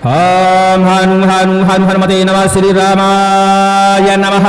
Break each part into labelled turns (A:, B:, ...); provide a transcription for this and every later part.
A: ओम हनु हनु हनु हनुमते नमः श्री रामाय नमः।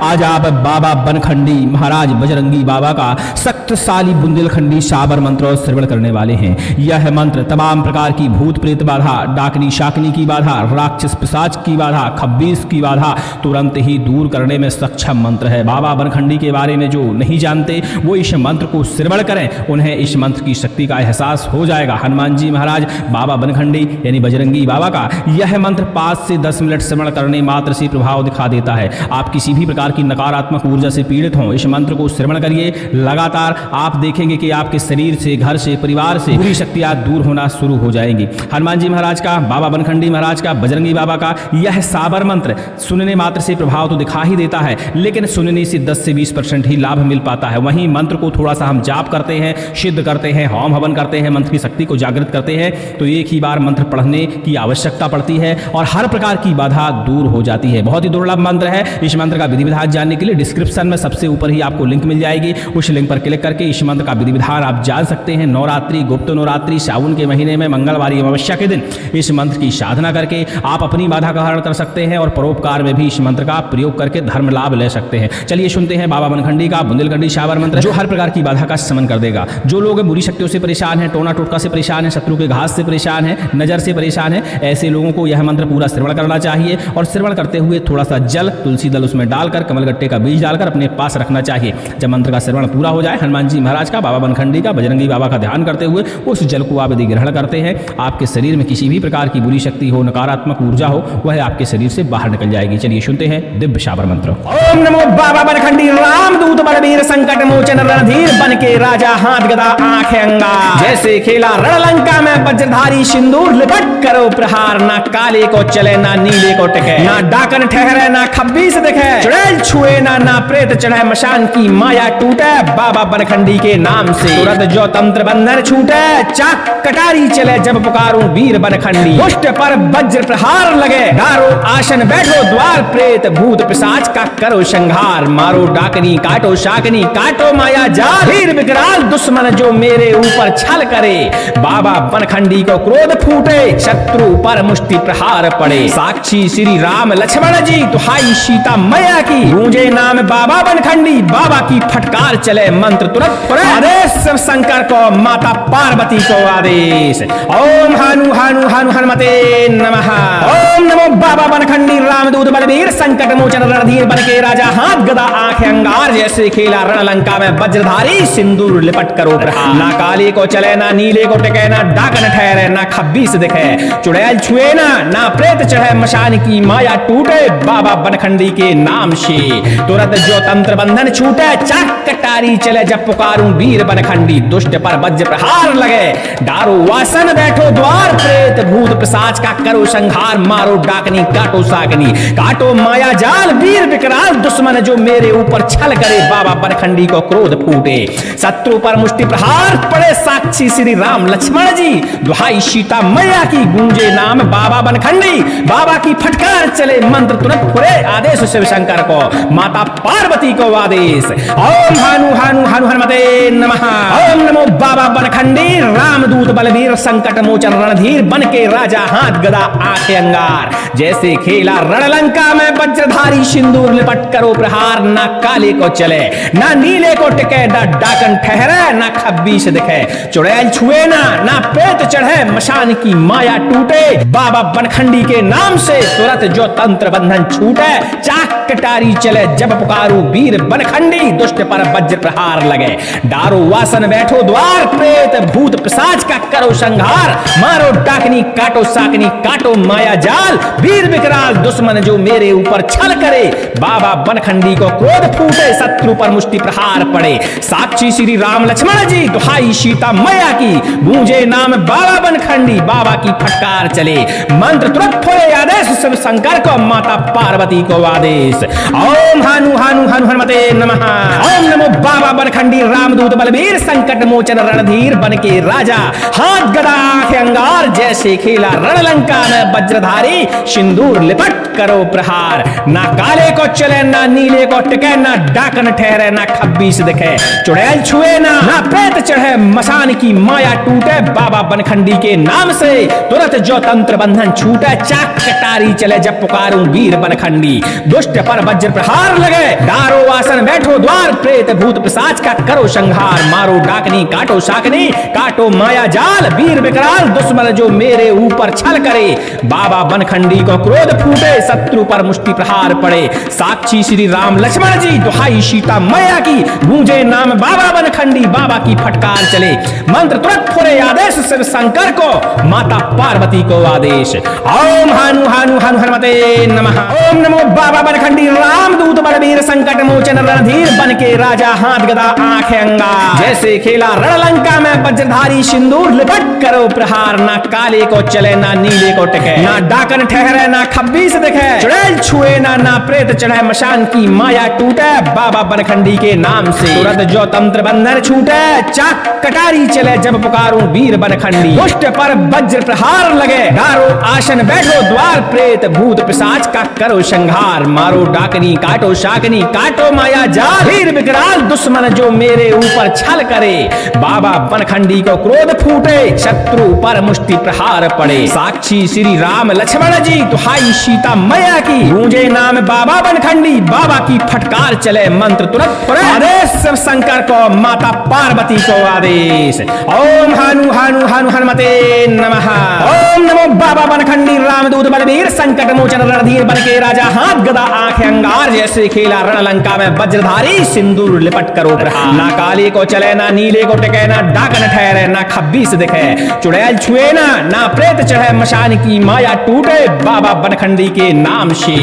A: आज आप बाबा बनखंडी महाराज बजरंगी बाबा का शक्तिशाली बुंदेलखंडी साबर मंत्र श्रवण करने वाले हैं। यह मंत्र तमाम प्रकार की भूत प्रेत बाधा, डाकनी शाकनी की बाधा, राक्षस पिशाच की बाधा, खब्बीस की बाधा तुरंत ही दूर करने में सक्षम मंत्र है। बाबा बनखंडी के बारे में जो नहीं जानते वो इस मंत्र को श्रवण करें, उन्हें इस मंत्र की शक्ति का एहसास हो जाएगा। हनुमान जी महाराज बाबा बनखंडी यानी बजरंगी बाबा का यह मंत्र 5 से 10 मिनट श्रवण करने मात्र से प्रभाव दिखा देता है। आप किसी भी प्रकार की नकारात्मक ऊर्जा से पीड़ित हों, इस मंत्र को श्रवण करिए। लगातार आप देखेंगे कि आपके शरीर से, घर से, परिवार से बुरी शक्तियां दूर होना शुरू हो जाएंगी। हनुमान जी महाराज का, बाबा बनखंडी महाराज का, बजरंगी बाबा का यह साबर मंत्र सुनने मात्र से प्रभाव तो दिखा ही देता है, लेकिन सुनने से 10 से 20% ही लाभ मिल पाता है। वहीं मंत्र को थोड़ा सा हम जाप करते हैं, सिद्ध करते हैं, होम हवन करते हैं, मंत्र की शक्ति को जागृत करते हैं तो एक ही बार मंत्र पढ़ने की आवश्यकता पड़ती है और हर प्रकार की बाधा दूर हो जाती है। बहुत ही दुर्लभ मंत्र है। इस मंत्र का विधि विधान जानने के लिए डिस्क्रिप्शन में सबसे ऊपर ही आपको लिंक मिल जाएगी। उस लिंक पर क्लिक करके इस मंत्र का विधि विधान आप जान सकते हैं। नवरात्रि, गुप्त नवरात्रि, सावन के महीने में मंगलवार अमावस्या के दिन इस मंत्र की साधना करके आप अपनी बाधा का हरण कर सकते हैं और परोपकार में भी इस मंत्र का प्रयोग करके धर्म लाभ ले सकते हैं। चलिए सुनते हैं बाबा बनखंडी का बुंदेलखंडी साबर मंत्र, जो हर प्रकार की बाधा का शमन कर देगा। जो लोग बुरी शक्तियों से परेशान हैं, टोना टोटका से परेशान है, शत्रु के घात से परेशान है, नजर से परेशान है, ऐसे लोगों को यह मंत्र पूरा श्रवण करना चाहिए और श्रवण करते हुए थोड़ा सा जल, तुलसी दल उसमें डालकर, कमलगट्टे का बीज डालकर अपने पास रखना चाहिए। जब मंत्र का श्रवण पूरा हो जाए, हनुमान जी महाराज का, बाबा बनखंडी का, बजरंगी बाबा का ध्यान करते हुए उस जल को आप यदि ग्रहण करते हैं, आपके शरीर में किसी भी प्रकार की बुरी शक्ति हो, नकारात्मक ऊर्जा हो, वह आपके शरीर से बाहर निकल जाएगी। चलिए सुनते हैं दिव्य साबर मंत्र। ओम नमो बाबा बनखंडी रामदूत बलबीर संकट मोचन रणधीर बन के राजा हाथ गदा आंख अंगार, जैसे खेला रणलंका में वज्रधारी सिंदूर लिपट करो प्रहार, ना काले को चले ना नीले को टिके, ना डाकन ठहरे ना खब्बीस दिखे, चुड़ैल छुए ना प्रेत चढ़े, मशान की माया टूटे बाबा बनखंडी के नाम से, तुरंत जो तंत्र बंधन छूटे, चाक कटारी चले जब पुकारूं वीर बनखंडी, दुष्ट पर वज्र प्रहार लगे, डारो आसन बैठो द्वार, प्रेत भूत पिशाच का करो संहार, मारो डाकनी काटो शाकनी काटो माया जाल, वीर विकराल दुश्मन जो मेरे ऊपर छल करे, बाबा बनखंडी को क्रोध फूटे, शत्रु पर मुष्टि प्रहार पड़े, साक्षी श्री राम लक्ष्मण जी दुहाई सीता मैया की, गूंजे नाम बाबा बनखंडी बाबा की, फटकार चले मंत्र तुरंत पड़े, आदेश शंकर को माता पार्वती को आदेश। ओम हनु हनु हनु हनुमते नमः। ओम नमो बाबा बनखंडी रामदूत बलबीर संकट मोचन रणधीर बन के राजा हाथ गदा आंख अंगार, जैसे खेला रणलंका में वज्रधारी सिंदूर लिपट करो प्रहार, ना काले को चले ना नीले को टिके, ना डाकन ठहरे ना खब्बीस दिखे, चुड़ैल छुए ना प्रेत चढ़े, मशान की माया टूटे बाबा बनखंडी के नाम से, तुरंत जो तंत्र बंधन छूटे, चाक कटारी चले जब पुकारूं वीर बनखंडी, दुष्ट पर वज्र प्रहार लगे, डारो वासन बैठो द्वार, प्रेत भूत पिशाच का करो संहार, मारो डाकनी काटो साकनी काटो माया जाल, वीर विकराल दुश्मन जो मेरे ऊपर छल करे, बाबा बनखंडी को क्रोध फूटे, शत्रु पर मुष्टि प्रहार पड़े, साक्षी श्री राम लक्ष्मण जी दुहाई सीता मैया की, गूंजे नाम बाबा बनखंडी बाबा की, फटकार चले मंत्र तुरंत फुरे, आदेश शिव शंकर को माता पार्वती को आदेश। ओम हनु हनु हनु हनुमते नमः। ओम नमो बाबा बनखंडी रामदूत बलबीर संकट मोचन रणधीर बन के राजा हाथ गदा आंख अंगार, जैसे खेला रणलंका में वज्रधारी सिंदूर लिपट करो प्रहार, ना काले को चले ना नीले को टिके, ना डाकन ठहरे ना खब्बीस दिखे, चुड़ैल छुए ना प्रेत चढ़े, मशान की माया टूटे बाबा बनखंडी के नाम से, तुरंत जो तंत्र बंधन छूटे, चाक कटारी चले जब पुकारूं वीर बनखंडी, दुष्ट पर वज्र प्रहार लगे, डारो वासन बैठो द्वार, प्रेत भूत पिशाच का करो संहार, मारो डाकनी काटो साकनी काटो माया जाल, वीर विकराल दुश्मन जो मेरे ऊपर छल करे, बाबा बनखंडी को क्रोध फूटे, शत्रु पर मुष्टि प्रहार पड़े, साक्षी श्री राम लक्ष्मण जी दुहाई सीता मैया की, गूंजे नाम बाबा बनखंडी बाबा की, फटकार चले मंत्र तुरंत फुरे, आदेश शिव शंकर को माता पार्वती को आदेश। ओम हनु हनु हनु हनुमते नमः। ओम नमो बाबा बनखंडी रामदूत बलबीर संकट मोचन रणधीर बन के राजा हाथ गदा आंख अंगार, जैसे खेला रणलंका में वज्रधारी सिंदूर लिपट करो प्रहार, ना काले को चले ना नीले को टिके, ना डाकन ठहरे ना खब्बीस दिखे, चुड़ैल छुए ना प्रेत चढ़े, मशान की माया टूटे बाबा बनखंडी के नाम से, तुरंत जो जो तंत्र बंधन छूटे, चाक कटारी चले जब पुकारूं वीर बनखंडी। दुष्ट पर वज्र प्रहार लगे, डारो आसन बैठो द्वार, प्रेत भूत पिशाच का करो संहार। मारो डाकनी काटो शाकनी, काटो माया जाल, वीर विकराल दुश्मन जो मेरे ऊपर छल करे। बाबा बनखंडी को क्रोध फूटे, शत्रु पर मुष्टि प्रहार पड़े। साक्षी श्री राम लक्ष्मण जी, दुहाई सीता मैया की, गूंजे नाम बाबा बनखंडी, बाबा की फटकार चले। मंत्र तुरंत फुरे आदेश शिव शंकर को, माता पार्वती को आदेश। ओम हानु हानु हानु हनुमते नमः। ओम नमो बाबा बनखंडी रामदूत बलवीर संकट मोचन रणधीर, बन के राजा हाथ गदा आंखें अंगार। जैसे खेला रणलंका में वज्रधारी सिंदूर, लिपट करो प्रहार। ना काले को चले ना नीले को टिके, ना डाकन ठहरे ना खब्बीस दिखे। चुड़ैल छुए ना प्रेत चढ़े, मशान की माया टूटे, बाबा बनखंडी के नाम से। तुरंत जो तंत्र बंधन छूटे, चाक कटारी चले जब पुकारूं वीर बनखंडी। दुष्ट पर वज्र प्रहार लगे, डारो आसन बैठो द्वार, प्रेत भूत पिशाच का करो संहार। मारो डाकनी काटो शाकनी, काटो माया जाल, वीर विकराल दुश्मन जो मेरे ऊपर छल करे। बाबा बनखंडी को क्रोध फूटे, शत्रु पर मुष्टि प्रहार पड़े। साक्षी श्री राम लक्ष्मण जी, दुहाई सीता मैया की, गूंजे नाम बाबा बनखंडी, बाबा की फटकार चले। मंत्र तुरंत आदेश शिव शंकर को, माता पार्वती को आदेश। ओम हानु हानु हानु हनुमते नमः। ओम नमो बाबा बनखंडी रामदूत बलवीर संकट मोचन रणधीर, बन के राजा हाथ गदा आंखें अंगार। जैसे खेला रणलंका में वज्रधारी, सिंदूर लिपट करो प्रहार। ना काले को चले ना नीले को टिके, ना डाकन ठहरे ना खब्बीस दिखे। चुड़ैल छुए ना प्रेत चढ़े, मशान की माया टूटे, बाबा बनखंडी के नाम से।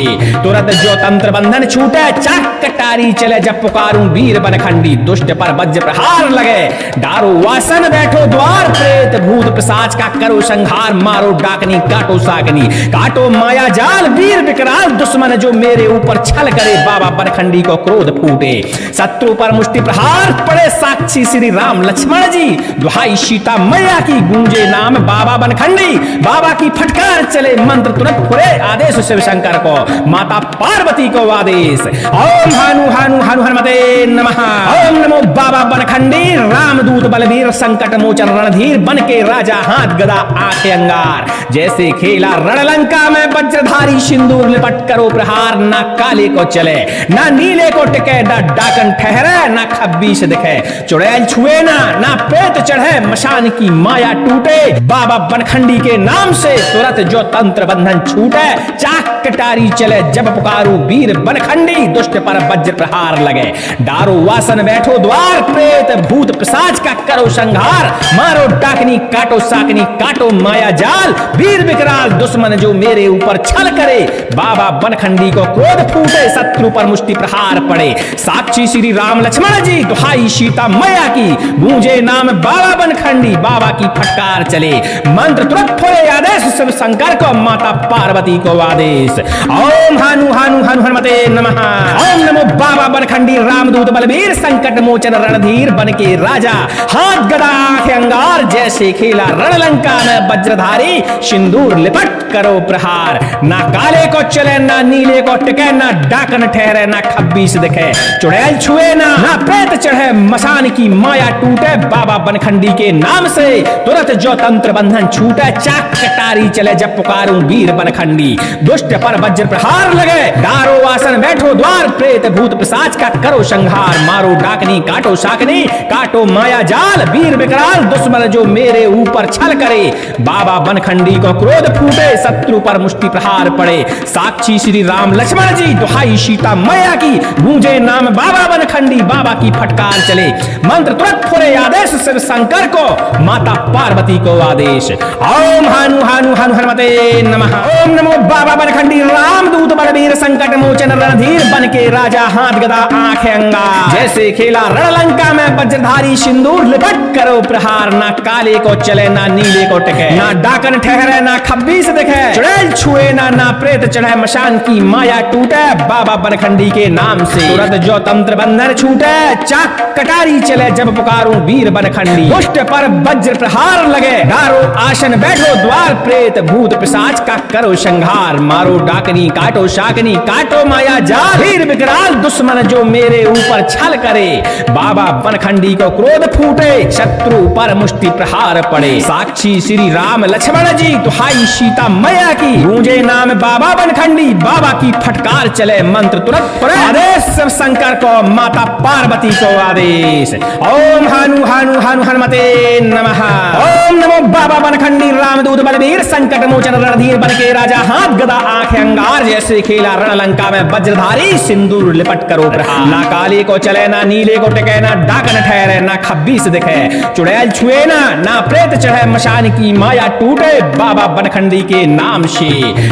A: तुरंत जो तंत्र बंधन छूटे, चाक कटारी चले जब पुकारूं वीर बनखंडी। दुष्ट पर वज्र प्रहार लगे, डारो वासन बैठो द्वार, प्रेत भूत पिशाच का करो संहार। मारो डाकनी काटो साकनी, काटो माया जाल, वीर विकराल दुश्मन जो मेरे ऊपर छल करे। बाबा बनखंडी को क्रोध फूटे, शत्रु पर मुष्टि प्रहार पड़े। साक्षी श्री राम लक्ष्मण जी, दुहाई सीता मैया की, गूंजे नाम बाबा बनखंडी, बाबा की फटकार चले। मंत्र तुरंत फुरे आदेश शिव शंकर को, माता पार्वती को आदेश। ओम हानु हानु हानु हनुमते नमः। ओम नमो बाबा बनखंडी रामदूत बलवीर संकट मोचन रणधीर, बन के राजा हाथ गदा आंखें अंगार। जैसे खेला रणलंका में वज्रधारी, सिंदूर लिपट करो प्रहार। ना काले को चले ना नीले को टिके, ना डाकन ठहरे ना खब्बीस दिखे। चुड़ैल छुए ना प्रेत चढ़े, मशान की माया टूटे, बाबा बनखंडी के नाम से। तुरंत जो तंत्र बंधन छूटे, चाक कटारी चले जब पुकारूं वीर बनखंडी। दुष्ट पर वज्र प्रहार लगे, डारो वासन बैठो द्वार, प्रेत भूत पिशाच का करो संहार। मारो डाकनी काटो साकनी, काटो माया जाल, वीर विकराल दुश्मन जो मेरे ऊपर छल करे। बाबा बनखंडी को क्रोध फूटे, शत्रु पर मुष्टि प्रहार पड़े। साक्षी श्री राम लक्ष्मण जी, दुहाई सीता मैया की, गूंजे नाम बाबा बनखंडी, बाबा की फटकार चले। मंत्र तुरंत फुरे आदेश शिव शंकर को, माता पार्वती को आदेश। ओम हानु हानु हानु हनुमते नमः। ओम नमो बाबा बनखंडी रामदूत बलवीर संकट मोचन रणधीर, बन के राजा हाथ गदा आंखें अंगार। जैसे खेला रणलंका में वज्रधारी, सिंदूर लिपट करो प्रहार। ना काले को चले ना नीले को टिके, ना डाकन ठहरे ना खब्बीस दिखे। चुड़ैल छुए ना प्रेत चढ़े, मशान की माया टूटे, बाबा बनखंडी के नाम से। तुरंत जो तंत्र बंधन छूटे, चाक कटारी चले जब पुकारूं वीर बनखंडी। दुष्ट पर वज्र प्रहार लगे, डारो वासन बैठो द्वार, प्रेत भूत पिशाच का करो संहार। मारो डाकनी काटो शाकनी, काटो माया जाल, वीर विकराल दुश्मन जो मेरे ऊपर छल करे। बाबा बनखंडी को क्रोध फूटे, शत्रु पर मुष्टि प्रहार पड़े। साक्षी श्री राम लक्ष्मण जी, दुहाई सीता मैया की, गूंजे नाम बाबा बनखंडी, बाबा की फटकार चले। मंत्र तुरंत फुरे आदेश शिव शंकर को, माता पार्वती को आदेश। ओम हानु हानु हानु हनुमते नमः। ओम नमो बाबा बनखंडी रामदूत बलवीर संकट मोचन रणधीर, बन के राजा हाथ गदा आंखें अंगार। जैसे खेला रणलंका में वज्रधारी, सिंदूर लिपट करो प्रहार। ना काले को चले ना नीले को टिके, ना डाकन ठहरे ना खब्बीस दिखे। चुड़ैल छुए ना प्रेत चढ़े, मशान की माया टूटे, बाबा बनखंडी के नाम से। तुरंत जो तंत्र बंधन छूटे, चाक कटारी चले जब पुकारूं वीर बनखंडी। दुष्ट पर वज्र प्रहार लगे, डारो आसन बैठो द्वार, प्रेत भूत पिशाच का करो संहार। मारो डाकनी काटो शाकनी, काटो माया जाल, वीर विकराल दुश्मन जो मेरे ऊपर छल करे। बाबा बनखंडी को क्रोध फूटे, शत्रु पर मुष्टि प्रहार पड़े। साक्षी श्री राम लक्ष्मण जी, दुहाई दुहाई सीता मैया की, गूंजे नाम बाबा बनखंडी, बाबा की फटकार चले मंत्र तुरंत फुरे, आदेश शिव शंकर को, माता पार्वती को आदेश। ओम हानु हानु हानु हनुमते नमः। ओम नमो बाबा बनखंडी रामदूत बलबीर संकट मोचन रणधीर बन के राजा, हाथ गदा आंखें अंगार जैसे खेला रणलंका में वज्रधारी, सिंदूर लिपट करो प्रहार, ना काले को चले ना नीले को टिके, ना डाकन ठहरे ना खब्बीस दिखे, चुड़ैल छुए ना प्रेत चढ़े, मशान की माया टूटे, बाबा बनखंडी के नाम से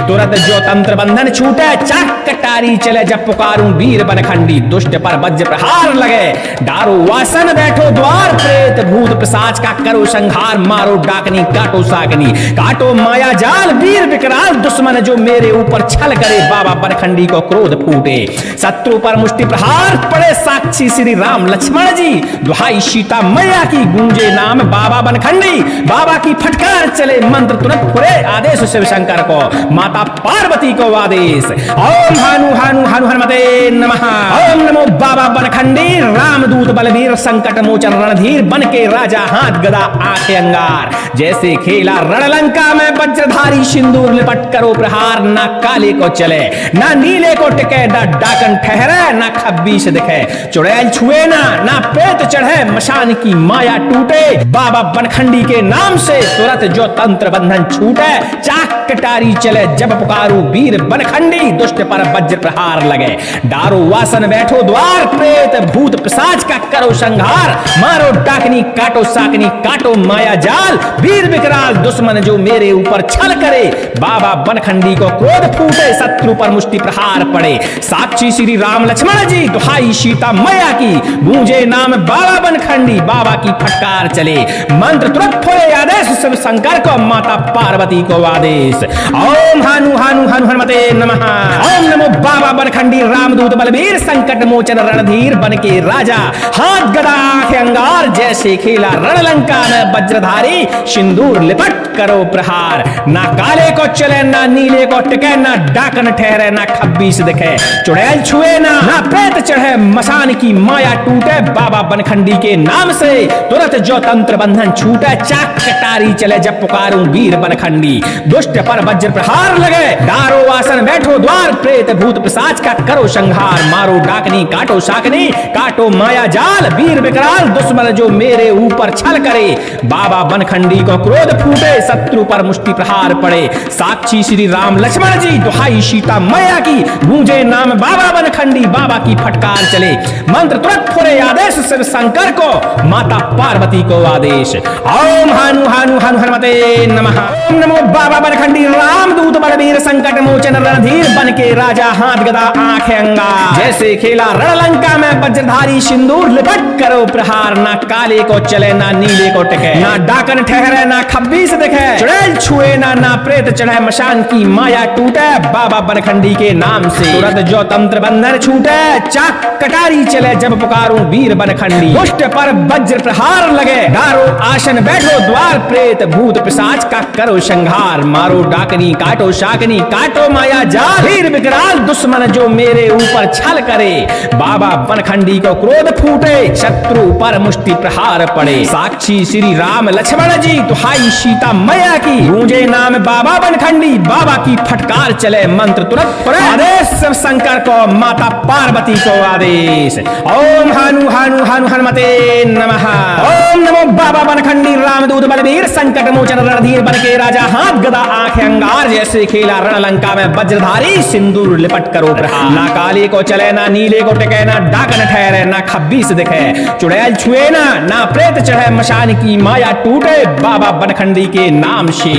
A: तुरंत जो तंत्र बंधन छूटे, चाक कटारी चले जब पुकारूं वीर बनखंडी, दुष्ट पर वज्र प्रहार लगे, डारो वासन बैठो द्वार, प्रेत भूत पिशाच का करो संहार, मारो डाकनी काटो साकनी, काटो माया जाल, वीर विकराल दुश्मन जो मेरे ऊपर छल करे, बाबा बनखंडी को क्रोध फूटे, शत्रु पर मुष्टि प्रहार पड़े, साक्षी श्री राम लक्ष्मण जी, दुहाई सीता मैया की, गूंजे नाम बाबा बनखंडी, बाबा की फटकार चले मंत्र तुरंत फुरे, आदेश शिव शंकर को, माता पार्वती को आदेश। ओम हानु हानु हानु हनुमते नमः। ओम नमो बाबा बनखंडी रामदूत बलबीर संकट मोचन रणधीर बन के राजा, हाथ गदा आंखें अंगार जैसे खेला रणलंका में वज्रधारी, सिंदूर लिपट करो प्रहार, ना काले को चले ना नीले को टिके, ना डाकन ठहरे ना खब्बीस दिखे, चुड़ैल छुए ना प्रेत चढ़े, मशान की माया टूटे, बाबा बनखंडी के नाम से तुरंत जो तंत्र बंधन छूटे, चाक कटारी चले जब पुकारू वीर बनखंडी, दुष्ट पर वज्र प्रहार लगे, डारो वासन बैठो द्वार, प्रेत भूत पिशाच का करो संहार, मारो डाकनी काटो साकनी, काटो माया जाल, वीर विकराल दुश्मन जो मेरे ऊपर छल करे, बाबा बनखंडी को क्रोध फूटे, शत्रु पर मुष्टि प्रहार पड़े, साक्षी श्री राम लक्ष्मण जी, दुहाई सीता मैया की, गूंजे नाम बाबा बनखंडी, बाबा की फटकार चले मंत्र तुरंत फुरे, आदेश शिव शंकर को, माता पार्वती को आदेश। ओम हानु हानु हानु हनुमते नमः। ओम नमो बाबा बनखंडी रामदूत बलबीर संकट मोचन रणधीर बन के राजा, हाथ गदा आंखें अंगार जैसे खेला रणलंका में वज्रधारी, सिंदूर लिपट करो प्रहार, ना काले को चले ना नीले को टिके, ना डाकन ठहरे ना खब्बीस दिखे, चुड़ैल छुए ना प्रेत चढ़े, मशान की माया टूटे, बाबा बनखंडी के नाम से तुरंत जो तंत्र बंधन छूटे, चाक कटारी चले जब पुकारूं वीर बनखंडी, दुष्ट पर वज्र प्रहार लगे, डारो वासन बैठो द्वार, प्रेत भूत पिशाच का करो संहार, मारो डाकनी काटो साकनी, काटो माया जाल, वीर विकराल दुश्मन जो मेरे ऊपर छल करे, बाबा बनखंडी को क्रोध फूटे, शत्रु पर मुष्टि प्रहार पड़े, साक्षी श्री राम लक्ष्मण जी, दुहाई सीता मैया की, गूंजे नाम बाबा बनखंडी, बाबा की फटकार चले मंत्र तुरंत फुरे, आदेश शिव शंकर को, माता पार्वती को आदेश। ओम हानु हानु हानु हनुमते नमः। ओम नमो बाबा बनखंडी रामदूत बलबीर संकट मोचन रणधीर बन के राजा, हाथ गदा आंखें अंगार जैसे खेला रणलंका में वज्रधारी, सिंदूर लिपट करो प्रहार, ना काले को चले ना नीले को टिके, ना डाकन ठहरे ना खब्बीस दिखे, चुड़ैल छुए ना प्रेत चढ़े, मशान की माया टूटे, बाबा बनखंडी के नाम से तुरंत जो तंत्र बंधन छूटे, चाक कटारी चले जब पुकारूं वीर बनखंडी, दुष्ट पर वज्र प्रहार लगे, डारो आसन बैठो द्वार, प्रेत भूत पिशाच का करो संहार, मारो डाकनी काटो शाकनी, काटो माया जाल, वीर विकराल दुश्मन जो मेरे ऊपर छल करे, बाबा बनखंडी को क्रोध फूटे, शत्रु पर मुष्टि प्रहार पड़े, साक्षी श्री राम लक्ष्मण जी, दुहाई सीता मैया की, गूंजे नाम बाबा बनखंडी, बाबा की फटकार चले मंत्र तुरंत फुरे, आदेश शिव शंकर को, माता पार्वती को आदेश। ओम हानु हानु हानु हनुमते नमः। ओम नमो बाबा बनखंडी रामदूत बलबीर संकट मोचन रणधीर बन के राजा, हाथ गदा आंखें अंगार जैसे खेला रणलंका में वज्रधारी, सिंदूर लिपट करो प्रहार, ना काले को चले ना नीले को टिके, ना डाकन ठहरे ना खब्बीस दिखे, चुड़ैल छुए ना प्रेत चढ़े, मशान की माया टूटे, बाबा बनखंडी के नाम से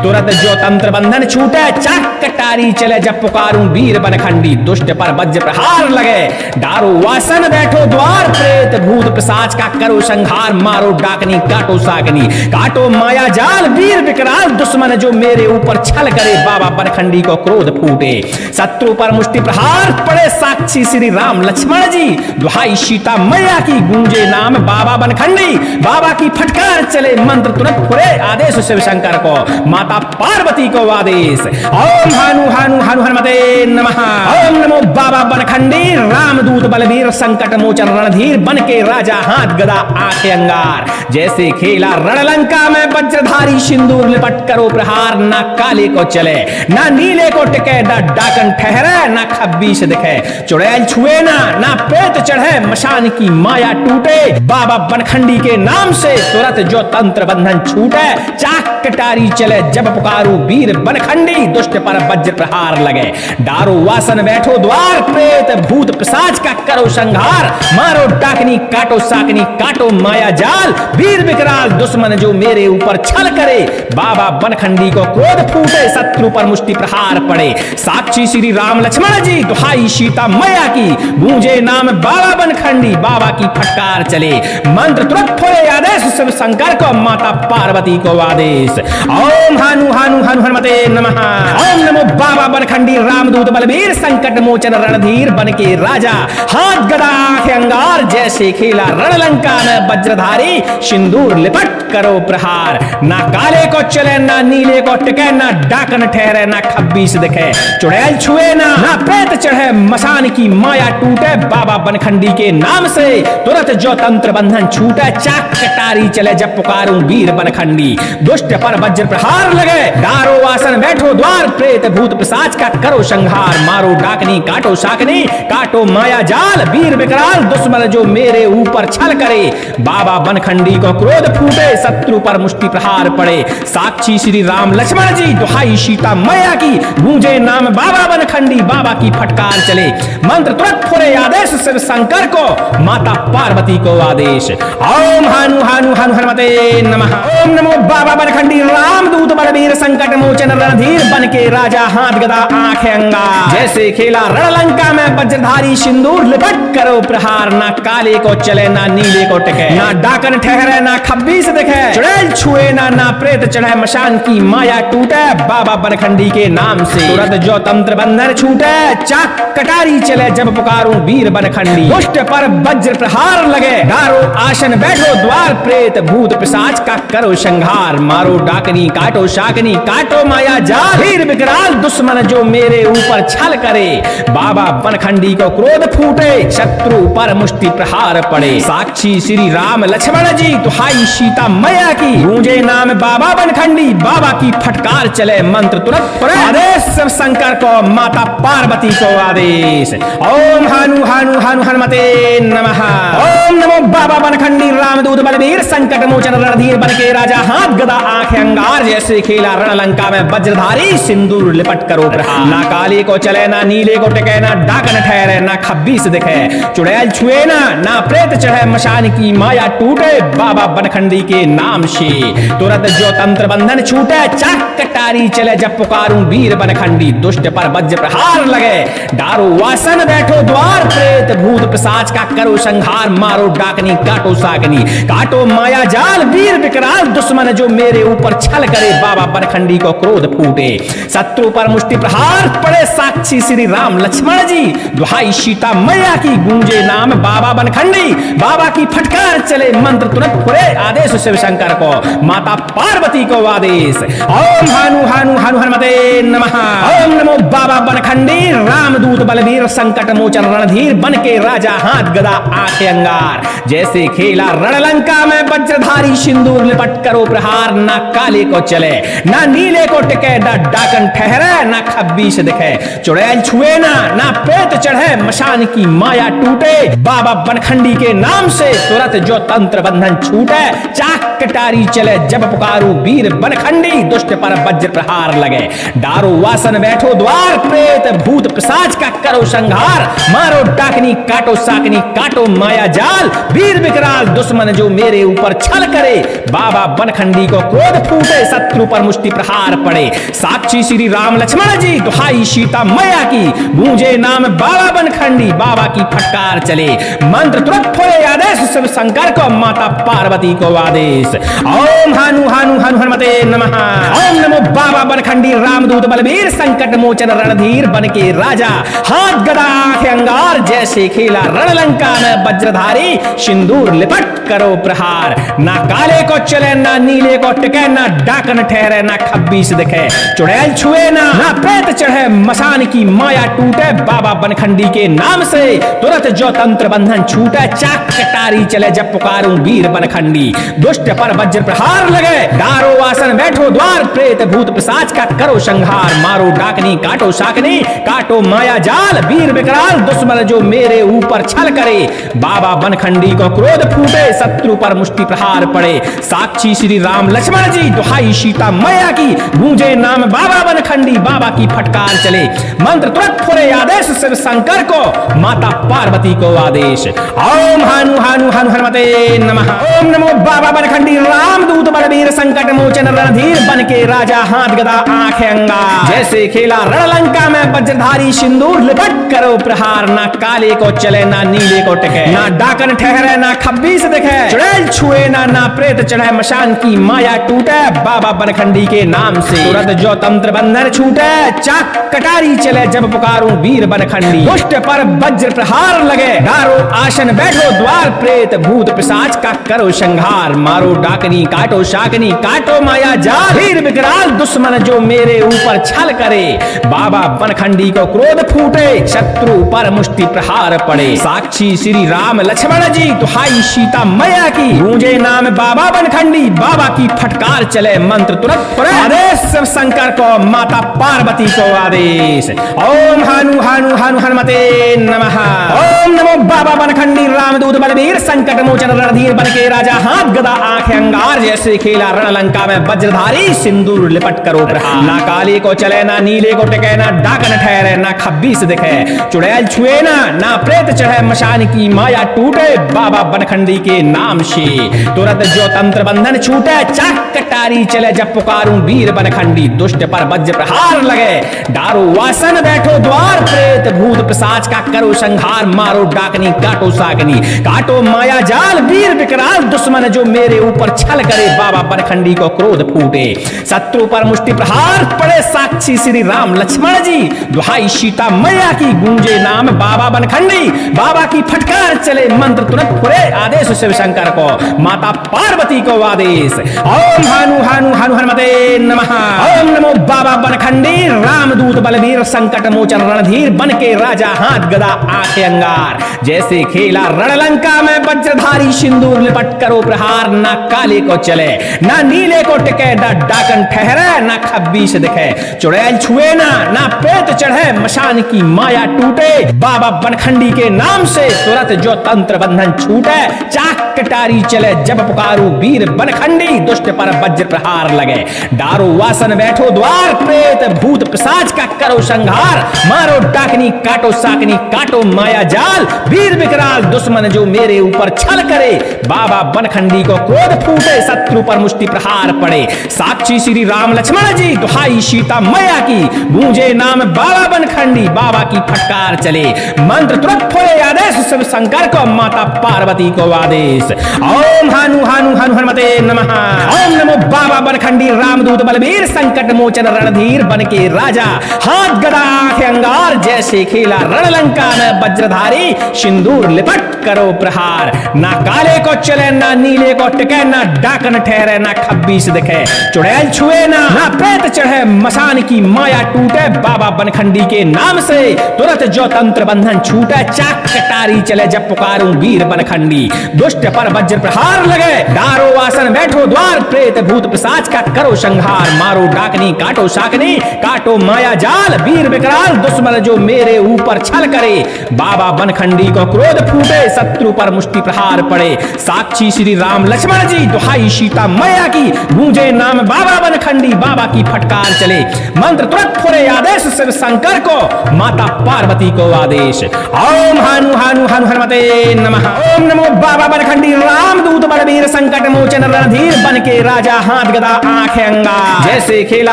A: तुरंत जो तंत्र बंधन छूटे, चाक कटारी चले जब पुकारूं वीर बनखंडी, दुष्ट पर वज्र प्रहार लगे, डारो वासन बैठो द्वार, प्रेत भूत पिशाच का करो संहार, मारो डाकनी काटो साकनी, काटो माया जाल, वीर विकराल दुश्मन जो मेरे ऊपर छल करे, बाबा बनखंडी को क्रोध फूटे, शत्रु पर मुष्टि प्रहार पड़े, साक्षी श्री राम लक्ष्मण जी, दुहाई सीता मैया की, गूंजे नाम बाबा बनखंडी, बाबा की फटकार चले, मंत्र तुरंत फुरे, आदेश शिव शंकर को, माता पार्वती को आदेश। ओम हानु हानु हानु हनुमते नमः। ओम नमो बाबा बनखंडी, रामदूत बलवीर, संकट मोचन रणधीर, बन के राजा, हाथ गदा आंखें अंगार, जैसे खेला रणलंका में वज्रधारी, सिंदूर लिपट करो प्रहार, ना काले को चले ना नीले को टिके, ना डाकन ठहरे ना खब्बीस दिखे, चुड़ैल छुए ना प्रेत चढ़े, मशान की माया टूटे, बाबा बनखंडी के नाम से तुरंत जो तंत्र बंधन छूटे, चाक कटारी चले जब पुकारू वीर बनखंडी, दुष्ट पर वज्र प्रहार लगे, डारो वासन बैठो द्वार, प्रेत भूत पिशाच का करो संहार, मारो डाकनी काटो साकनी, काटो माया जाल, वीर विकराल दुश्मन जो मेरे ऊपर छल करे, बाबा बनखंडी को क्रोध फूटे, शत्रु पर मुष्टि प्रहार पड़े, साक्षी श्री राम लक्ष्मण जी, दुहाई सीता मैया की, गूंजे नाम बाबा बनखंडी, बाबा की फटकार चले, मंत्र तुरंत फोड़े, आदेश शिव शंकर को, माता पार्वती को आदेश। ओम हानु हानु हानु हनुमते नमः। ओम नमो बाबा बनखंडी, रामदूत बलवीर, संकट मोचन रणधीर, बन के राजा, हाथ गदा आंखें अंगार, जैसे खेला रणलंका में वज्रधारी, सिंदूर लिपट करो प्रहार, ना काले को चले ना नीले को टिके, ना डाकन ठहरे ना खब्बीस दिखे, चुड़ैल छुए ना प्रेत चढ़े, मशान की माया टूटे, बाबा बनखंडी के नाम से तुरंत जो तंत्र बंधन छूटे, चाक कटारी चले जब पुकारूं वीर बनखंडी, दुष्ट पर वज्र प्रहार लगे, डारो वासन बैठो द्वार, प्रेत भूत पिशाच का करो संहार, मारो डाकनी काटो साकनी, काटो माया जाल, वीर विकराल दुश्मन जो मेरे ऊपर छल करे, बाबा बनखंडी को क्रोध फूटे, शत्रु पर मुष्टि प्रहार पड़े, साक्षी श्री राम लक्ष्मण जी, दुहाई सीता मैया की, गूंजे नाम बाबा बनखंडी, बाबा की फटकार चले, मंत्र तुरंत फुरे, आदेश शिव शंकर को, माता पार्वती को आदेश। ओम हानु हानु हानु हनुमते नमः। ओम नमो बाबा बनखंडी, रामदूत बलवीर, संकट मोचन रणधीर, बन के राजा, हाथ गदा आंखें अंगार, जैसे खेला रणलंका में वज्रधारी, सिंदूर लिपट करो प्रहार, ना काले को चले ना नीले को टिके, ना डाकन ठहरे ना खब्बीस दिखे, चुड़ैल छुए ना प्रेत चढ़े, मशान की माया टूटे, बाबा बनखंडी के नाम से तुरंत जो तंत्र बंधन छूटे, चाक कटारी चले जब पुकारूं वीर बनखंडी, दुष्ट पर वज्र प्रहार लगे, डारो आसन बैठो द्वार, प्रेत भूत पिशाच का करो संहार, मारो डाकनी काटो शाकनी, काटो माया जाल, वीर विकराल दुश्मन जो मेरे ऊपर छल करे, बाबा बनखंडी को क्रोध फूटे, शत्रु पर मुष्टि प्रहार पड़े, साक्षी श्री राम लक्ष्मण जी, दुहाई सीता मैया की, गूंजे नाम बाबा बनखंडी, बाबा की फटकार चले, मंत्र तुरंत फुरे, आदेश शिव शंकर को, माता पार्वती को आदेश। ओम हानु हानु हानु हनुमते नमः। ओम नमो बाबा बनखंडी, रामदूत बलवीर, संकट मोचन रणधीर, बन के राजा, हाथ गदा आंखें अंगार, जैसे खेला रणलंका में वज्रधारी, सिंदूर लिपट करो प्रहार, ना काले को चले ना नीले को टिके, ना डाकन ठहरे ना खब्बीस दिखे, चुड़ैल छुए ना प्रेत चढ़े, मशान की माया टूटे, बाबा बनखंडी के नाम से तुरंत जो तंत्र बंधन छूटे, चाक कटारी चले जब पुकारूं वीर बनखंडी, दुष्ट पर वज्र प्रहार लगे, डारो वासन बैठो द्वार, प्रेत भूत पिशाच का करो संहार, मारो डाकनी काटो साकनी, काटो माया जाल, वीर विकराल दुश्मन जो मेरे ऊपर छल करे, बाबा बनखंडी को क्रोध फूटे, शत्रु पर मुष्टि प्रहार पड़े, साक्षी श्री राम लक्ष्मण जी, दुहाई सीता मैया की, गूंजे नाम बाबा बनखंडी, बाबा की फटकार चले, मंत्र तुरंत फुरे, आदेश शिव शंकर को, माता पार्वती को आदेश। ओम हानु हानु हानु हनुमते नमः। ओम नमो बाबा बनखंडी, रामदूत बलवीर, संकट मोचन रणधीर, बन के राजा, हाथ गदा आंखें अंगार, जैसे खेला रणलंका में वज्रधारी, सिंदूर लिपट करो प्रहार, ना काले को चले ना नीले को टिके, ना डाकन ठहरे ना खब्बीस दिखे, चुड़ैल छुए ना प्रेत चढ़े, मशान की माया टूटे, बाबा बनखंडी के नाम से तुरंत जो तंत्र बंधन छूटे, चाक कटारी चले जब पुकारूं वीर बनखंडी, दुष्ट पर वज्र प्रहार लगे, डारो वासन बैठो द्वार, प्रेत भूत पिशाच का करो संहार, मारो डाकनी काटो साकनी, काटो माया जाल, वीर विकराल दुश्मन जो मेरे ऊपर छल करे, बाबा बनखंडी को क्रोध फूटे, शत्रु पर मुष्टि प्रहार पड़े, साक्षी श्री राम लक्ष्मण जी दुहाई सीता मैया की, गूंजे नाम बाबा बनखंडी बाबा की फटकार चले, मंत्र तुरंत फोड़े आदेश शिव शंकर को, माता पार्वती को आदेश। ओम हानु हानु हनु हनुमते नमः। ओम नमो बाबा बनखंडी रामदूत बलबीर संकट मोचन रणधीर बन के राजा, हाथ गदा आंखें अंगार, जैसे खेला रणलंका में वज्रधारी, सिंदूर लिपट करो प्रहार। ना काले को चले ना नीले को टिके, ना डाकन ठहरे ना खब्बीस दिखे, चुड़ैल छुए ना प्रेत चढ़े, मसान की माया टूटे, बाबा बनखंडी के नाम से तुरंत जो तंत्र बंधन छूटे, चाक कटारी चले जब पुकारूं वीर बनखंडी, दुष्ट पर वज्र प्रहार लगे, डारो आसन बैठो द्वार, प्रेत भूत पिशाच का करो संहार, मारो डाकनी काटो शाकनी, काटो माया जाल, वीर विकराल दुश्मन जो मेरे ऊपर छल करे, बाबा बनखंडी को क्रोध फूटे, शत्रु पर मुष्टि प्रहार पड़े, साक्षी श्री राम लक्ष्मण जी दुहाई सीता मैया की, गूंजे नाम बाबा बनखंडी बाबा की फटकार चले, मंत्र तुरंत फोड़े आदेश शिव शंकर को, माता पार्वती को आदेश। ओम हानु हानु हनु हनुमते नमः। ओम नमो बाबा बनखंडी रामदूत बलबीर संकट मोचन रणधीर बन के राजा, हाथ गदा आंखें अंगार, जैसे खेला रणलंका में वज्रधारी, सिंदूर लिपट करो प्रहार, ना काले को चले ना नीले को टिके, ना डाकन ठहरे ना खब्बीस दिखे, चुड़ैल छुए ना प्रेत चढ़े, मशान की माया टूटे, बाबा बनखंडी के नाम से तुरंत जो तंत्र बंधन छूटे, चाक कटारी चले जब पुकारूं वीर बनखंडी, दुष्ट पर वज्र प्रहार लगे, डारो आसन बैठो द्वार, प्रेत भूत पिशाच का करो संहार, मारो डाकनी काटो शाकनी, काटो माया जाल, वीर विकराल दुश्मन जो मेरे ऊपर छल करे, बाबा बनखंडी को क्रोध फूटे, शत्रु पर मुष्टि प्रहार पड़े, साक्षी श्री राम लक्ष्मण जी दुहाई सीता मैया की, गूंजे नाम बाबा बनखंडी बाबा की फटकार चले, मंत्र तुरंत फोड़े आदेश शिव शंकर को, माता पार्वती को आदेश। ओम हानु हानु हनु हनुमते नमः। ओम नमो बाबा बनखंडी रामदूत बलबीर संकट मोचन रणधीर बन के राजा, हाथ गदा आंखें अंगार, जैसे खेला रणलंका में वज्रधारी, सिंदूर लिपट करो प्रहार, ना काले को चले ना नीले को टिके, ना डाकन ठहरे ना खब्बीस दिखे, चुड़ैल छुए ना प्रेत चढ़े, मशान की माया टूटे, बाबा बनखंडी के नाम से तुरंत जो तंत्र बंधन छूटे, चाक कटारी चले जब पुकारूं वीर बनखंडी, दुष्ट पर वज्र प्रहार लगे, डारो वासन बैठो द्वार, प्रेत भूत पिशाच का करो संहार, मारो डाकनी काटो साकनी, काटो माया जाल, वीर विकराल दुश्मन जो मेरे ऊपर छल करे, बाबा बनखंडी को क्रोध फूटे, शत्रु पर मुष्टि प्रहार पड़े, साक्षी श्री राम लक्ष्मण जी दुहाई सीता मैया की, गूंजे नाम बाबा बनखंडी बाबा की फटकार चले, मंत्र तुरंत फोड़े आदेश शिव शंकर को, माता पार्वती को आदेश। ओम हानु हानु हनु हनुमते नमः। ओम नमो बाबा बनखंडी रामदूत बलबीर संकट मोचन रणधीर बन के राजा, हाथ गदा आंखें अंगार, जैसे खेला रणलंका में वज्रधारी, सिंदूर लिपट करो प्रहार, ना काले को चले ना नीले को टिके, ना डाकन ठहरे ना खब्बीस दिखे, चुड़ैल छुए ना प्रेत चढ़े, मशान की माया टूटे, बाबा बनखंडी के नाम से तुरंत जो तंत्र बंधन छूटे, चाक कटारी चले जब पुकारू वीर बनखंडी, दुष्ट पर वज्र प्रहार लगे, डारो वासन बैठो द्वार, प्रेत भूत पिशाच का करो संहार, मारो डाकनी काटो साकनी, काटो माया जाल, वीर विकराल दुश्मन जो मेरे ऊपर छल करे, बाबा बनखंडी को क्रोध फूटे, शत्रु पर मुष्टि प्रहार पड़े, साक्षी श्री राम लक्ष्मण जी दुहाई सीता मैया की, गूंजे नाम बाबा बनखंडी बाबा की फटकार चले, मंत्र तुरंत फोड़े आदेश शिव शंकर को, माता पार्वती को आदेश। ओम हानु हानु हनु हनुमते नमः। ओम नमो बाबा बनखंडी रामदूत बलबीर संकट मोचन रणधीर बन के राजा, हाथ गदा आंखें अंगार, जैसे खेला रणलंका में वज्रधारी, सिंदूर लिपट करो प्रहार, ना काले को चले ना नीले को टिके, ना डाकन ठहरे ना खब्बीस दिखे, चुड़ैल छुए ना प्रेत चढ़े, मशान की माया टूटे, बाबा बनखंडी के नाम से तुरंत जो तंत्र बंधन छूटे, चाक कटारी चले जब पुकारूं वीर बनखंडी, दुष्ट पर वज्र प्रहार लगे, डारो आसन बैठो द्वार, प्रेत भूत पिशाच का करो संहार, मारो डाकनी काटो शाकनी, काटो माया जाल, वीर विकराल दुश्मन जो मेरे ऊपर छल करे, बाबा बनखंडी को क्रोध फूटे, शत्रु पर मुष्टि प्रहार पड़े, साक्षी श्री राम लक्ष्मण जी दुहाई सीता मैया की, गूंजे नाम बाबा बनखंडी बाबा की फटकार चले, मंत्र तुरंत फोड़े आदेश शिव शंकर को, माता पार्वती को आदेश। ओम हानु हानु हनु हनुमते नमः। ओम नमो बाबा बनखंडी रामदूत बलबीर संकट मोचन रणधीर बन के राजा, हाथ गदा आंखें अंगार, जैसे खेला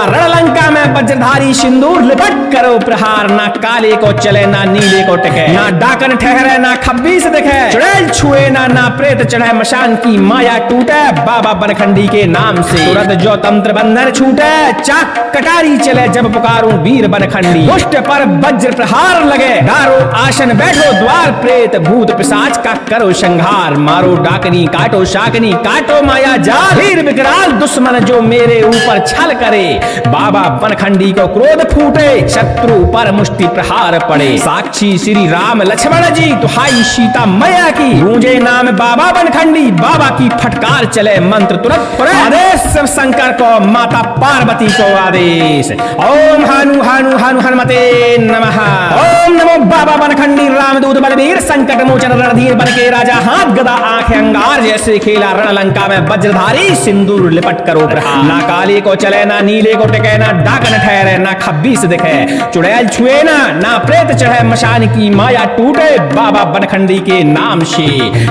A: रणलंका में वज्रधारी सिंदूर लिपट करो प्रहार, ना काले को चले ना नीले को टिके, ना डाकन ठहरे ना खब्बीस दिखे, चुड़ैल छुए ना प्रेत चढ़े, मशान की माया टूटे बाबा बनखंडी के नाम से, तुरंत जो तंत्र बंधन छूटे, चाक कटारी चले जब पुकारूं वीर बनखंडी, दुष्ट पर वज्र प्रहार लगे, डारो आसन बैठो द्वार, प्रेत भूत पिशाच का करो संहार, मारो डाकनी काटो शाकनी काटो माया जाल, वीर विकराल दुश्मन जो मेरे ऊपर छल करे, बाबा बनखंडी को क्रोध फूटे, शत्रु पर मुष्टि प्रहार पड़े, साक्षी श्री राम लक्ष्मण जी दुहाई सीता मैया की, गूंजे नाम बाबा बनखंडी, बाबा की फटकार चले मंत्र तुरंत पड़े, आदेश शिव शंकर को माता पार्वती को आदेश, ओम हानु हानु हानु हनुमते नमः, ओम नमो बाबा बनखंडी रामदूत बलवीर संकट मोचन रणधीर बन के राजा, हाथ गदा आंखें अंगार जैसे खेला रणलंका में वज्रधारी सिंदूर लिपट करो प्रहार, ना काले को चले ना नीले को टिके, ना डाकन ठहरे ना खब्बीस दिखे, चुड़ैल छुए ना प्रेत चढ़े, मशान की माया टूटे बाबा बनखंडी के नाम से,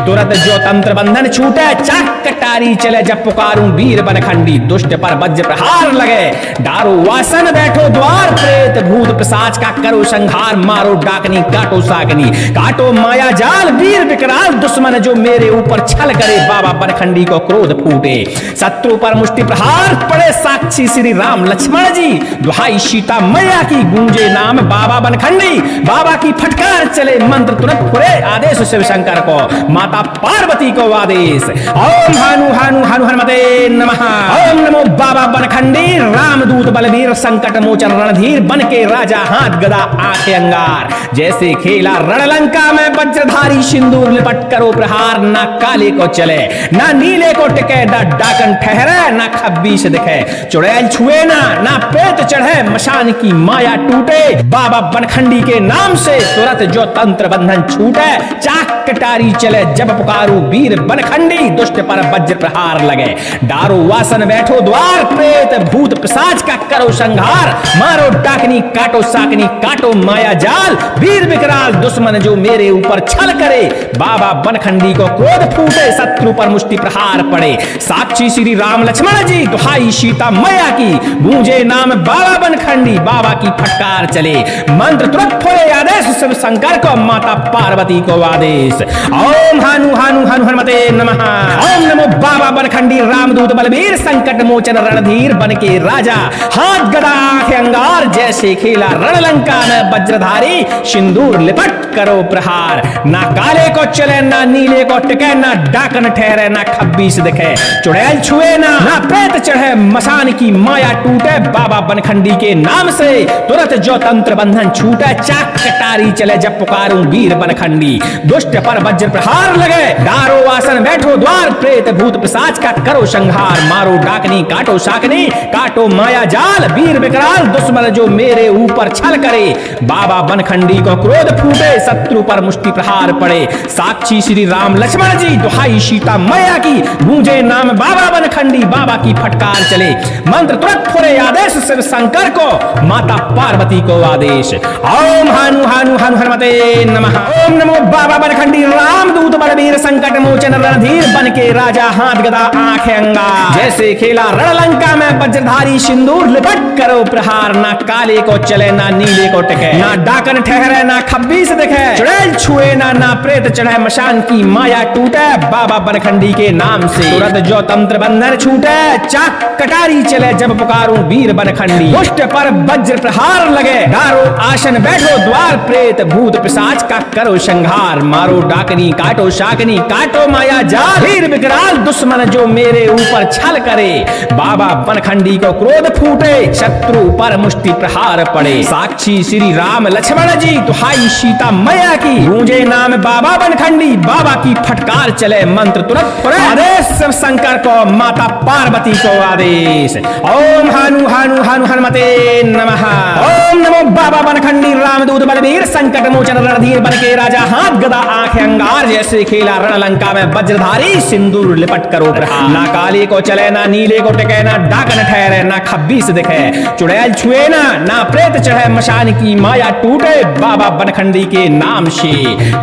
A: तुरंत जो तंत्र बंधन छूटे, चाक कटारी चले जब पुकारूं वीर बनखंडी, दुष्ट पर वज्र प्रहार लगे, डारो वासन बैठो द्वार, प्रेत भूत पिशाच का करो संहार, मारो डाकनी काटो सागनी काटो माया जाल, वीर विकराल दुश्मन जो मेरे ऊपर छल करे, बाबा बनखंडी को क्रोध फूटे, शत्रु पर मुष्टि प्रहार पड़े, साक्षी श्री राम लक्ष्मण जी दुहाई सीता मैया की, गूंजे नाम बाबा बनखंडी, बाबा की फटकार चले मंत्र तुरंत फुरे, आदेश शिव शंकर को माता पार्वती को आदेश, ओम हानु हानु हानु हनुमते नमः, ओम नमो बाबा बनखंडी रामदूत बलवीर संकट मोचन रणधीर बन के राजा, हाथ गदा आंखें अंगार जैसे खेला रणलंका में वज्रधारी, सिंदूर लिपट करो प्रहार, ना काले को चले ना नीले को टिके, ना डाकन ठहरे ना खब्बीस दिखे, चुड़ैल छुए ना प्रेत चढ़े, मशान की माया टूटे बाबा बनखंडी के नाम से, तुरंत जो तंत्र बंधन छूटे, चाक कटारी चले जब पुकारूं वीर बनखंडी, दुष्ट पर वज्र प्रहार लगे, डारो वासन बैठो द्वार, प्रेत भूत पिशाच का करो संहार, मारो डाकनी काटो साकनी काटो माया जाल, वीर विकराल दुश्मन जो मेरे ऊपर छल करे, बाबा बनखंडी को क्रोध फूटे, शत्रु पर मुष्टि प्रहार पड़े, साक्षी श्री राम लक्ष्मण जी दुहाई सीता मैया की, गूंजे नाम बाबा बनखंडी, बाबा की फटकार चले मंत्र तुरंत फुरे, आदेश शिव शंकर को माता पार्वती को आदेश, ओम हानु हानु हानु हनुमते नमः, ओम नमो बाबा बनखंडी रामदूत बलवीर संकट मोचन रणधीर बन के राजा, हाथ गदा आंखें अंगार जैसे खेला रणलंका में वज्रधारी, सिंदूर लिपट करो प्रहार, ना काले को चले ना नीले को टिके, ना डाकन ठहरे ना खब्बीस दिखे, चुड़ैल छुए ना प्रेत चढ़े, मशान की माया टूटे बाबा बनखंडी के नाम से, तुरंत जो तंत्र बंधन छूटे, चाक कटारी चले जब पुकारूं वीर बनखंडी, दुष्ट पर वज्र प्रहार लगे, डारो वासन बैठो द्वार, प्रेत भूत पिशाच का करो संहार, मारो डाकनी काटो शाकनी काटो माया जाल, वीर विकराल दुश्मन जो मेरे ऊपर छल करे, बाबा बनखंडी को क्रोध फूटे, शत्रु पर मुष्टि प्रहार पड़े, साक्षी श्री राम लक्ष्मण जी दुहाई सीता मैया की, गूंजे नाम बाबा बनखंडी, बाबा की फटकार चले मंत्र तुरंत फुरे, आदेश शिव शंकर को माता पार्वती को आदेश, ओम हानु हानु हानु हनुमते नमः, ओम नमो बाबा बनखंडी रामदूत बलवीर संकट मोचन रणधीर बन के राजा, हाथ गदा आंखें अंगार जैसे खेला रणलंका में वज्रधारी, सिंदूर लिपट करो प्रहार, ना काले को चले ना नीले को टिके, ना डाकन ठहरे ना खब्बीस दिखे, चुड़ैल छुए ना प्रेत चढ़े, मशान की माया टूटे बाबा बनखंडी के नाम से, तुरंत जो तंत्र बंधन छूटे, चाक कटारी चले जब पुकारूं वीर बनखंडी, दुष्ट पर वज्र प्रहार लगे, डारो आसन बैठो द्वार, प्रेत भूत पिशाच का करो संहार, मारो डाकनी काटो शाकनी काटो माया जाल, वीर विकराल दुश्मन जो मेरे ऊपर छल करे, बाबा बनखंडी को क्रोध फूटे, शत्रु पर मुष्टि प्रहार पड़े, साक्षी श्री राम लक्ष्मण जी दुहाई सीता मैया की, गूंजे नाम बाबा बनखंडी, बाबा की फटकार चले मंत्र तुरंत फुरे, आदेश शिव शंकर को माता पार्वती को आदेश, ओम हानु हानु हानु हनुमते नमः, ओम नमो बाबा बनखंडी रामदूत बलवीर बलवीर संकट मोचन रणधीर बन के राजा हाथ गदा आंखें अंगार जैसे खेला रणलंका में वज्रधारी सिंदूर लिपट करो प्रहार। ना काले को चले ना नीले को टिके ना डाकन ठहरे ना खब्बीस दिखे चुड़ैल छुए ना प्रेत चढ़े मशान की माया टूटे बाबा बनखंडी के नाम से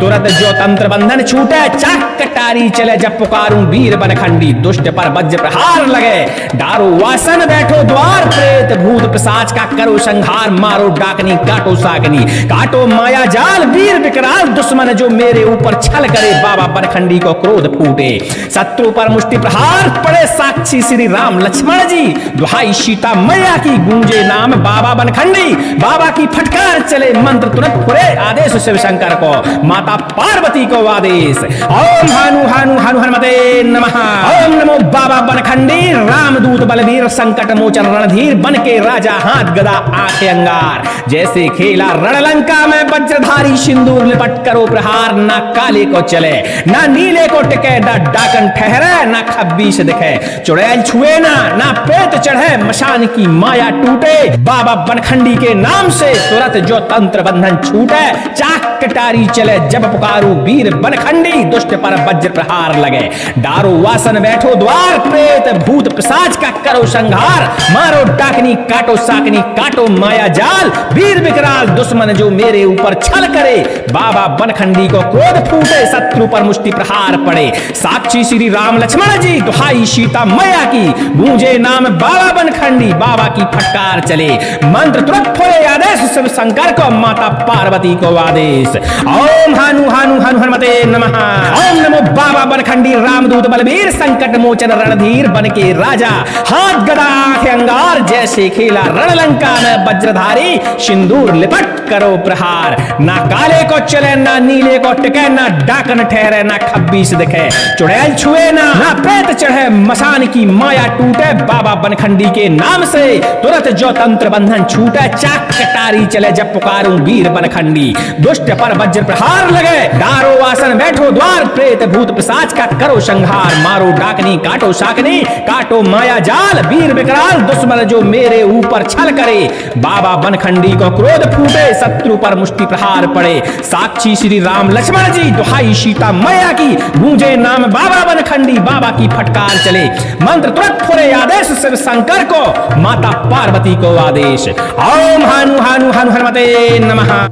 A: तुरंत जो तंत्र बंधन छूटे चाक कटारी चले जब पुकारूं वीर बनखंडी दुष्ट पर वज्र प्रहार लगे डारो वासन बैठो द्वार प्रेत भूत पिशाच का करो संहार मारो डाकनी काटो साकनी काटो माया जाल वीर विकराल दुश्मन जो मेरे ऊपर छल करे बाबा बनखंडी को क्रोध फूटे शत्रु पर मुष्टि प्रहार पड़े साक्षी श्री राम लक्ष्मण जी दुहाई सीता मैया की गूंजे नाम बाबा बनखंडी बाबा की फटकार चले मंत्र तुरंत फुरे आदेश शिव शंकर को माता पार्वती को आदेश ओम हानु हानु हानु हनुमते नमः ओम नमो बाबा बनखंडी रामदूत बलवीर संकट मोचन रणधीर बन के राजा हाथ गदा आंखें अंगार जैसे खेला रणलंका में वज्रधारी सिंदूर लिपट करो प्रहार ना काले को चले ना नीले को टिके ना डाकन ठहरे ना खब्बीस दिखे चुड़ैल छुए ना प्रेत चढ़े मशान की माया टूटे बाबा बनखंडी के नाम से तुरंत जो तंत्र बंधन छूटे चाक कटारी चले जब पुकारू वीर बनखंडी दुष्ट पर वज्र प्रहार लगे डारो वासन बैठो द्वार प्रेत भूत पिशाच का करो संहार मारो डाकनी काटो साकनी काटो माया जाल वीर विकराल दुश्मन जो मेरे ऊपर छल करे बाबा बनखंडी को क्रोध फूटे शत्रु पर मुष्टि प्रहार पड़े साक्षी श्री राम लक्ष्मण जी दुहाई सीता मैया की गूंजे नाम बाबा बनखंडी बाबा की फटकार चले मंत्र तुरंत फुरे आदेश शिव शंकर को माता पार्वती को आदेश ओम हानु हानु हानु हनुमते नमः ओम नमो बाबा बनखंडी रामदूत बलवीर संकट मोचन रणधीर बन के राजा हाथ गदा आंखें अंगार जैसे खेला रणलंका में वज्रधारी सिंदूर लिपट करो प्रहार ना काले को चले ना नीले को टिके ना डाकन ठहरे ना खब्बीस दिखे चुड़ैल छुए ना प्रेत चढ़े मशान की माया टूटे बाबा बनखंडी के नाम से तुरंत जो तंत्र बंधन छूटे चाक कटारी चले जब पुकारूं वीर बनखंडी दुष्ट पर वज्र प्रहार लगे डारो वासन बैठो द्वार प्रेत भूत पिशाच का करो संहार मारो डाकनी काटो साकनी काटो माया जाल वीर विकराल दुश्मन जो मेरे ऊपर छल करे बाबा बनखंडी को क्रोध फूटे शत्रु पर मुष्टि प्रहार पड़े साक्षी श्री राम लक्ष्मण जी दुहाई सीता मैया की गूंजे नाम बाबा बनखंडी बाबा की फटकार चले मंत्र तुरंत फुरे आदेश शिव शंकर को माता पार्वती को आदेश ओम हानु हानु हानु हनुमते नमः।